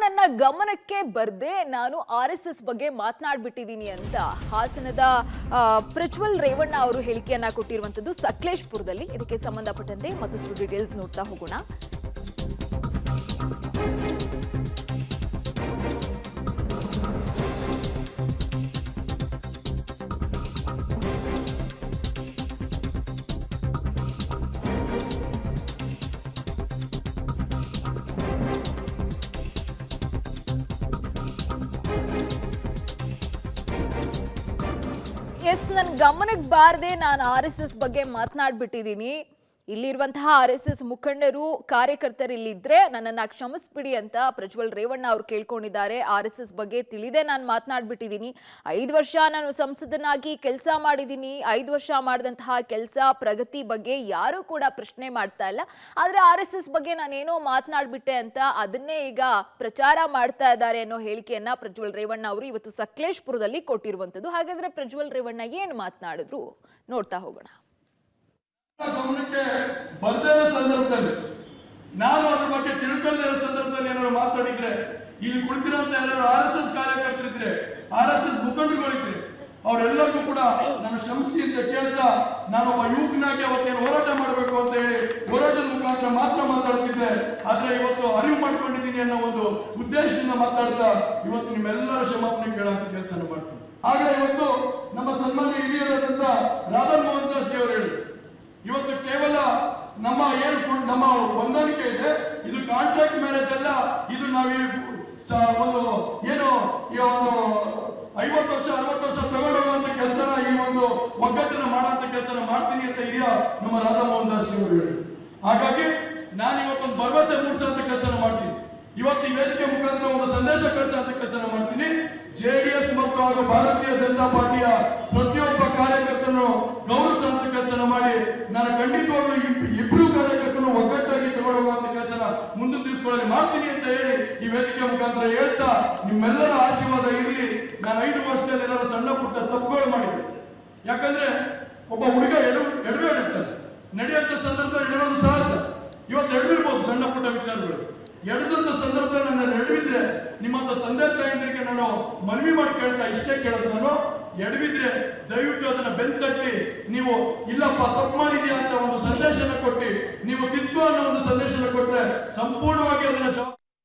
ನನ್ನ ಗಮನಕ್ಕೆ ಬರ್ದೆ ನಾನು RSS ಬಗ್ಗೆ ಮಾತನಾಡ್ಬಿಟ್ಟಿದ್ದೀನಿ ಅಂತ ಹಾಸನದ ಪ್ರಜ್ವಲ್ ರೇವಣ್ಣ ಅವರು ಹೇಳಿಕೆಯನ್ನ ಕೊಟ್ಟಿರುವಂತದ್ದು ಸಕಲೇಶಪುರದಲ್ಲಿ. ಇದಕ್ಕೆ ಸಂಬಂಧಪಟ್ಟಂತೆ ಮತ್ತಷ್ಟು ಡೀಟೇಲ್ಸ್ ನೋಡ್ತಾ ಹೋಗೋಣ. ಎಸ್, ನನ್ನ ಗಮನಕ್ಕೆ ಬಾರದೆ ನಾನು RSS ಬಗ್ಗೆ ಮಾತನಾಡ್ಬಿಟ್ಟಿದ್ದೀನಿ. ಇಲ್ಲಿರುವಂತಹ RSS ಮುಖಂಡರು ಕಾರ್ಯಕರ್ತರು ಇಲ್ಲಿದ್ರೆ ನನ್ನನ್ನು ಕ್ಷಮಿಸ್ಬಿಡಿ ಅಂತ ಪ್ರಜ್ವಲ್ ರೇವಣ್ಣ ಅವರು ಕೇಳ್ಕೊಂಡಿದ್ದಾರೆ. RSS ಬಗ್ಗೆ ತಿಳಿದೇ ನಾನು ಮಾತನಾಡ್ಬಿಟ್ಟಿದ್ದೀನಿ. 5 ವರ್ಷ ನಾನು ಸಂಸದನಾಗಿ ಕೆಲಸ ಮಾಡಿದ್ದೀನಿ. 5 ವರ್ಷ ಮಾಡಿದಂತಹ ಕೆಲಸ ಪ್ರಗತಿ ಬಗ್ಗೆ ಯಾರೂ ಕೂಡ ಪ್ರಶ್ನೆ ಮಾಡ್ತಾ ಇಲ್ಲ. ಆದರೆ RSS ಬಗ್ಗೆ ನಾನೇನೋ ಮಾತನಾಡ್ಬಿಟ್ಟೆ ಅಂತ ಅದನ್ನೇ ಈಗ ಪ್ರಚಾರ ಮಾಡ್ತಾ ಇದ್ದಾರೆ ಅನ್ನೋ ಹೇಳಿಕೆಯನ್ನ ಪ್ರಜ್ವಲ್ ರೇವಣ್ಣ ಅವರು ಇವತ್ತು ಸಕಲೇಶಪುರದಲ್ಲಿ ಕೊಟ್ಟಿರುವಂಥದ್ದು. ಹಾಗಾದ್ರೆ ಪ್ರಜ್ವಲ್ ರೇವಣ್ಣ ಏನು ಮಾತನಾಡಿದ್ರು ನೋಡ್ತಾ ಹೋಗೋಣ. ಗಮನಕ್ಕೆ ಬರ್ದೇ ಇರೋ ಸಂದರ್ಭದಲ್ಲಿ, ನಾನು ಅದ್ರ ಬಗ್ಗೆ ತಿಳ್ಕೊಳ್ಳದೇ ಇರೋ ಸಂದರ್ಭದಲ್ಲಿ ಏನಾದ್ರು ಮಾತಾಡಿದ್ರೆ, ಇಲ್ಲಿ ಕುಳಿತಿರೋಂತ ಯಾರು RSS ಕಾರ್ಯಕರ್ತರಿದ್ರೆ, RSS ಮುಖಂಡರುಗಳಿದ್ರೆ ಅವರೆಲ್ಲರಿಗೂ ಕೂಡ ನಾನು ಕ್ಷಮಿಸಿ ಅಂತ ಕೇಳ್ತಾ, ನಾನೊಬ್ಬ ಯುವಕನಾಗಿ ಅವತ್ತೇನು ಹೋರಾಟ ಮಾಡಬೇಕು ಅಂತ ಹೇಳಿ ಹೋರಾಟದ ಮುಖಾಂತರ ಮಾತ್ರ ಮಾತಾಡ್ತಿದ್ದೆ. ಆದ್ರೆ ಇವತ್ತು ಅರಿವು ಮಾಡ್ಕೊಂಡಿದ್ದೀನಿ ಅನ್ನೋ ಒಂದು ಉದ್ದೇಶದಿಂದ ಮಾತಾಡ್ತಾ ಇವತ್ತು ನಿಮ್ಮೆಲ್ಲರ ಕ್ಷಮಾಪಣೆ ಕೇಳೋಂಥ ಕೆಲಸ ಮಾಡ್ತೀನಿ. ಆಗ ಇವತ್ತು ನಮ್ಮ ಸನ್ಮಾನ್ಯ ಹಿರಿಯರಾದಂತ ರಾಧಾ ಮೋಹನ್ ದಾಸ್ ಅವರು ಹೇಳಿದ್ರು, ಇವತ್ತು ಕೇವಲ ನಮ್ಮ ಹೊಂದಾಣಿಕೆ ಇದೆ, ಇದು ಕಾಂಟ್ರಾಕ್ಟ್ ಮ್ಯಾರೇಜ್ ಅಲ್ಲ, ಇದು ನಾವು ಒಂದು ಏನು ಈ ಒಂದು 50 ವರ್ಷ 60 ವರ್ಷ ತಗೊಂಡೋಗುವಂತ ಕೆಲಸನ ಈ ಒಂದು ಒಗ್ಗಟ್ಟನ್ನ ಮಾಡುವಂತ ಕೆಲಸನ ಮಾಡ್ತೀನಿ ಅಂತ ಹಿರಿಯ ನಮ್ಮ ರಾಧಾ ಮೋಹನ್ ದಾಸ್ ಅವರು ಹೇಳಿದ್ರು. ಹಾಗಾಗಿ ನಾನು ಇವತ್ತೊಂದು ಭರವಸೆ ಮೂಡಿಸುವಂತ ಕೆಲಸನ ಮಾಡ್ತೀನಿ. ಇವತ್ತು ಈ ವೇದಿಕೆ ಮುಖಾಂತರ ಒಂದು ಸಂದೇಶ ಕಳಿಸುವಂತ ಕೆಲಸನ ಮಾಡ್ತೀನಿ. JDS ಮತ್ತು ಹಾಗೂ ಭಾರತೀಯ ಜನತಾ ಪಾರ್ಟಿಯ ಪ್ರತಿಯೊಬ್ಬ ಕಾರ್ಯಕರ್ತರನ್ನು ಗೌರವಿಸುವಂತ ಕೆಲಸನ ಮಾಡಿ ನಾನು ಖಂಡಿತವಾಗ್ಲೂ ಇಬ್ರು ಕಾರ್ಯಕರ್ತರನ್ನು ಒಗ್ಗಟ್ಟಾಗಿ ತಗೊಂಡೋಗುವಂತ ಕೆಲಸನ ಮುಂದಿನ ದಿವಸಗಳಲ್ಲಿ ಮಾಡ್ತೀನಿ ಅಂತ ಹೇಳಿ ಈ ವೇದಿಕೆ ಮುಖಾಂತರ ಹೇಳ್ತಾ, ನಿಮ್ಮೆಲ್ಲರ ಆಶೀರ್ವಾದ ಇರಲಿ. ನಾನು 5 ವರ್ಷದಲ್ಲಿ ಏನಾದ್ರು ಸಣ್ಣ ಪುಟ್ಟ ತಪ್ಪುಗಳು ಮಾಡಿದ್ದೆ. ಯಾಕಂದ್ರೆ ಒಬ್ಬ ಹುಡುಗ ಎಡವಿರ್ತಾನೆ, ನಡೆಯುವಂತ ಸಂದರ್ಭದಲ್ಲಿ ಎಡವೋದು ಸಹಜ. ಇವತ್ತು ಎಡವಿರ್ಬೋದು ಸಣ್ಣ ಪುಟ್ಟ ವಿಚಾರಗಳು. ಎಡದಂತ ಸಂದರ್ಭದಲ್ಲಿ ನನ್ನ ಎಡವಿದ್ರೆ ನಿಮ್ಮಂತ ತಂದೆ ತಾಯಂದ್ರಿಗೆ ನಾನು ಮನವಿ ಮಾಡಿ ಕೇಳ್ತಾ ಇಷ್ಟೇ ಕೇಳೋದು, ನಾನು ಎಡವಿದ್ರೆ ದಯವಿಟ್ಟು ಅದನ್ನ ಬೆಂತಟ್ಟಿ ನೀವು ಇಲ್ಲಪ್ಪ ತಪ್ಪು ಮಾಡಿದ್ಯಾ ಅಂತ ಒಂದು ಸಂದೇಶನ ಕೊಟ್ಟು ನೀವು ತಿದ್ದು ಅನ್ನೋ ಒಂದು ಸಂದೇಶನ ಕೊಟ್ರೆ ಸಂಪೂರ್ಣವಾಗಿ ಅದನ್ನ